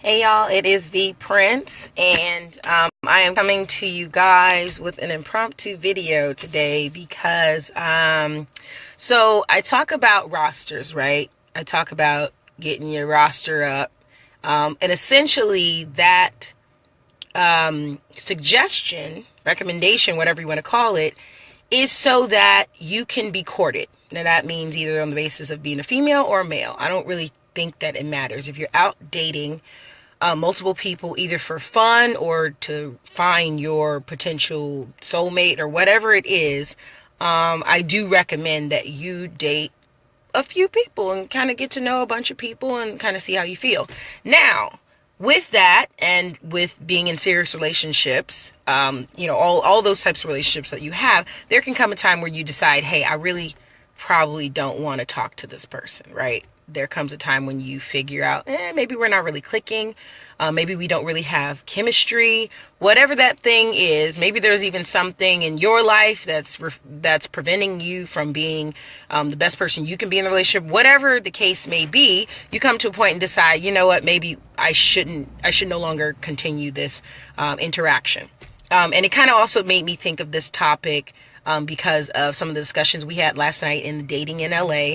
Hey y'all, it is V Prince, and I am coming to you guys with an impromptu video today because so I talk about rosters, right? I talk about getting your roster up, and essentially that suggestion, recommendation, whatever you want to call it, is so that you can be courted. Now that means either on the basis of being a female or a male. I don't really think that it matters. If you're out dating multiple people, either for fun or to find your potential soulmate or whatever it is, I do recommend that you date a few people and kind of get to know a bunch of people and kind of see how you feel. Now, with that, and with being in serious relationships, all those types of relationships that you have, there can come a time where you decide, hey, I really probably don't want to talk to this person, right? There comes a time when you figure out, maybe we're not really clicking. Maybe we don't really have chemistry. Whatever that thing is, maybe there's even something in your life that's preventing you from being the best person you can be in the relationship. Whatever the case may be, you come to a point and decide, you know what, maybe I should no longer continue this interaction. And it kind of also made me think of this topic because of some of the discussions we had last night in the Dating in LA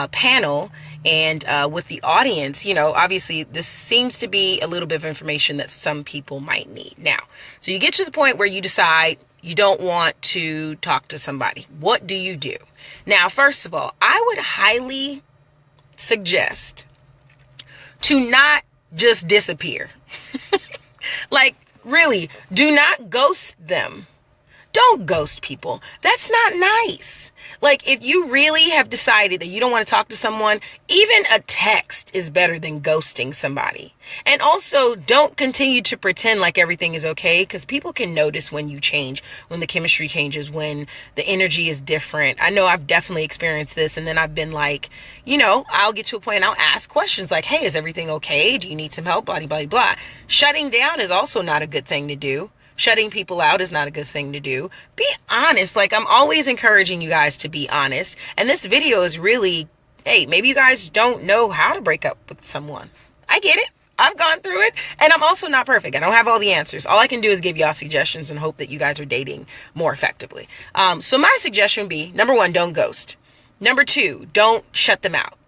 panel, and with the audience. Obviously this seems to be a little bit of information that some people might need. Now, so you get to the point where you decide you don't want to talk to somebody. What do you do? Now, first of all, I would highly suggest to not just disappear. Like, really, do not ghost them. Don't ghost people. That's not nice. Like, if you really have decided that you don't want to talk to someone, even a text is better than ghosting somebody. And also, don't continue to pretend like everything is okay, because people can notice when you change, when the chemistry changes, when the energy is different. I know I've definitely experienced this, and then I've been like, I'll get to a point and I'll ask questions like, hey, is everything okay? Do you need some help? Blah, blah, blah. Shutting down is also not a good thing to do. Shutting people out is not a good thing to do. Be honest. Like, I'm always encouraging you guys to be honest. And this video is really, hey, maybe you guys don't know how to break up with someone. I get it. I've gone through it, and I'm also not perfect. I don't have all the answers. All I can do is give y'all suggestions and hope that you guys are dating more effectively. So my suggestion would be, number one, don't ghost. Number two, don't shut them out.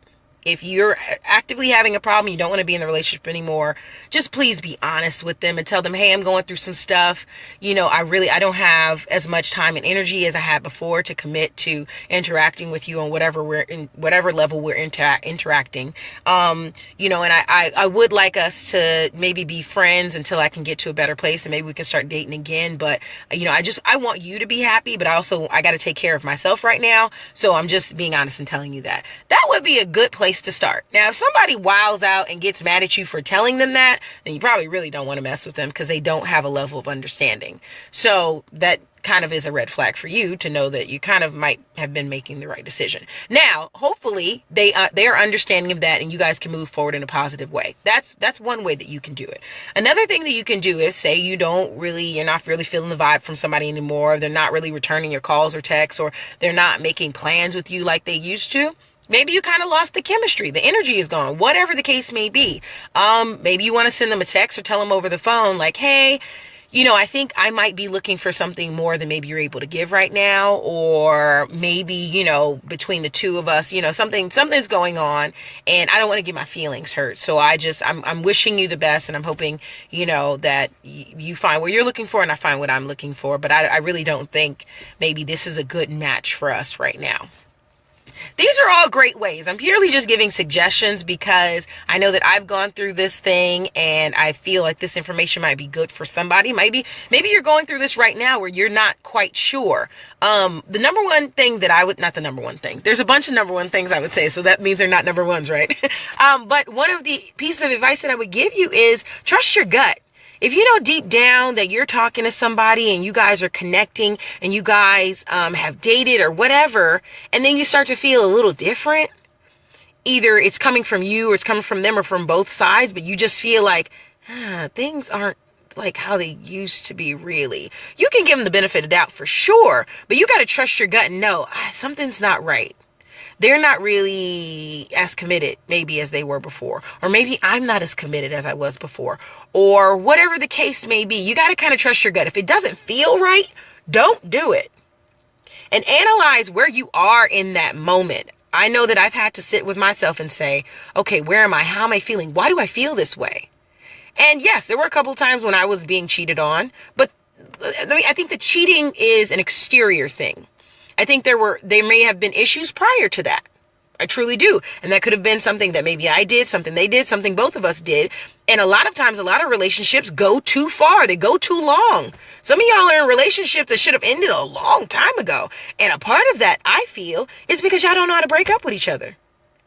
If you're actively having a problem, you don't want to be in the relationship anymore, just please be honest with them and tell them, hey, I'm going through some stuff. I don't have as much time and energy as I had before to commit to interacting with you on whatever level we're interacting. And I would like us to maybe be friends until I can get to a better place, and maybe we can start dating again. But, I want you to be happy, but I got to take care of myself right now. So I'm just being honest and telling you that. That would be a good place to start. Now, if somebody wiles out and gets mad at you for telling them that, then you probably really don't want to mess with them, because they don't have a level of understanding. So that kind of is a red flag for you to know that you kind of might have been making the right decision. Now, hopefully they are understanding of that, and you guys can move forward in a positive way. That's one way that you can do it. Another thing that you can do is, say you're not really feeling the vibe from somebody anymore. They're not really returning your calls or texts, or they're not making plans with you like they used to. Maybe you kind of lost the chemistry. The energy is gone. Whatever the case may be. Maybe you want to send them a text or tell them over the phone, like, hey, I think I might be looking for something more than maybe you're able to give right now. Or maybe, between the two of us, something's going on, and I don't want to get my feelings hurt. So I'm wishing you the best, and I'm hoping, that you find what you're looking for and I find what I'm looking for. But I really don't think maybe this is a good match for us right now. These are all great ways. I'm purely just giving suggestions because I know that I've gone through this thing, and I feel like this information might be good for somebody. Maybe you're going through this right now where you're not quite sure. The number one thing that not the number one thing. There's a bunch of number one things I would say, so that means they're not number ones, right? But one of the pieces of advice that I would give you is trust your gut. If you know deep down that you're talking to somebody and you guys are connecting and you guys have dated or whatever, and then you start to feel a little different, either it's coming from you or it's coming from them or from both sides, but you just feel like things aren't like how they used to be really. You can give them the benefit of doubt for sure, but you got to trust your gut and know something's not right. they're not really as committed maybe as they were before, or maybe I'm not as committed as I was before, or whatever the case may be. You got to kind of trust your gut. If it doesn't feel right, don't do it. And analyze where you are in that moment. I know that I've had to sit with myself and say, okay, where am I? How am I feeling? Why do I feel this way? And yes, there were a couple of times when I was being cheated on, but I think the cheating is an exterior thing. I think there may have been issues prior to that. I truly do. And that could have been something that maybe I did, something they did, something both of us did. And a lot of times, a lot of relationships go too far. They go too long. Some of y'all are in relationships that should have ended a long time ago. And a part of that, I feel, is because y'all don't know how to break up with each other.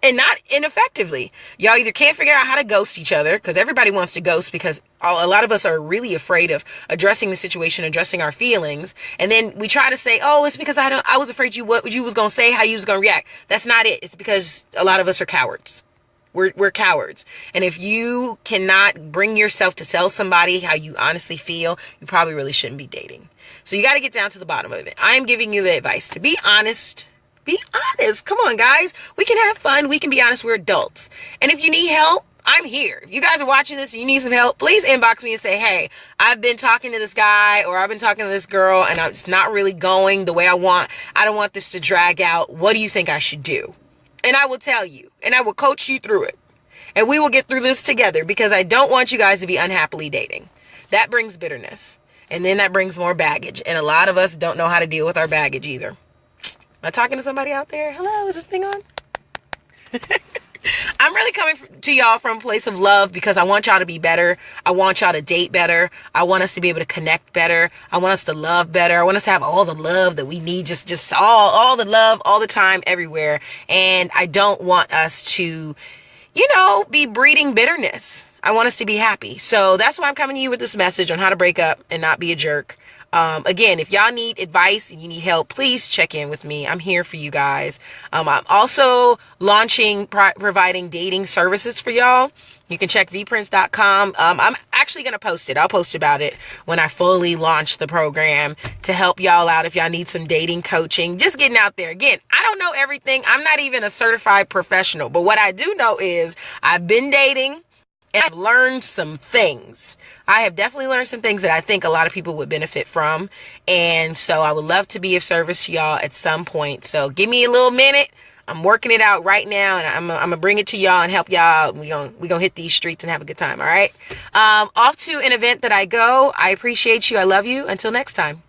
And not ineffectively. Y'all either can't figure out how to ghost each other, because everybody wants to ghost, because a lot of us are really afraid of addressing the situation, addressing our feelings. And then we try to say, oh, it's because I was afraid what you was going to say, how you was going to react. That's not it. It's because a lot of us are cowards. We're cowards. And if you cannot bring yourself to tell somebody how you honestly feel, you probably really shouldn't be dating. So you got to get down to the bottom of it. I am giving you the advice to be honest. Be honest. Come on, guys. We can have fun. We can be honest. We're adults. And if you need help, I'm here. If you guys are watching this and you need some help, please inbox me and say, hey, I've been talking to this guy, or I've been talking to this girl, and it's not really going the way I want. I don't want this to drag out. What do you think I should do? And I will tell you, and I will coach you through it. And we will get through this together, because I don't want you guys to be unhappily dating. That brings bitterness. And then that brings more baggage. And a lot of us don't know how to deal with our baggage either. Am I talking to somebody out there? Hello, is this thing on? I'm really coming to y'all from a place of love, because I want y'all to be better. I want y'all to date better. I want us to be able to connect better. I want us to love better. I want us to have all the love that we need, just all the love all the time, everywhere. And I don't want us to, be breeding bitterness. I want us to be happy. So that's why I'm coming to you with this message on how to break up and not be a jerk. Again, if y'all need advice and you need help, please check in with me. I'm here for you guys. I'm also launching, providing dating services for y'all. You can check vprince.com. I'm actually going to post it. I'll post about it when I fully launch the program to help y'all out if y'all need some dating coaching. Just getting out there. Again, I don't know everything. I'm not even a certified professional, but what I do know is I've been dating. And I've learned some things. I have definitely learned some things that I think a lot of people would benefit from. And so I would love to be of service to y'all at some point. So give me a little minute. I'm working it out right now, and I'm going to bring it to y'all and help y'all out. We're going to hit these streets and have a good time. All right. Off to an event that I go. I appreciate you. I love you. Until next time.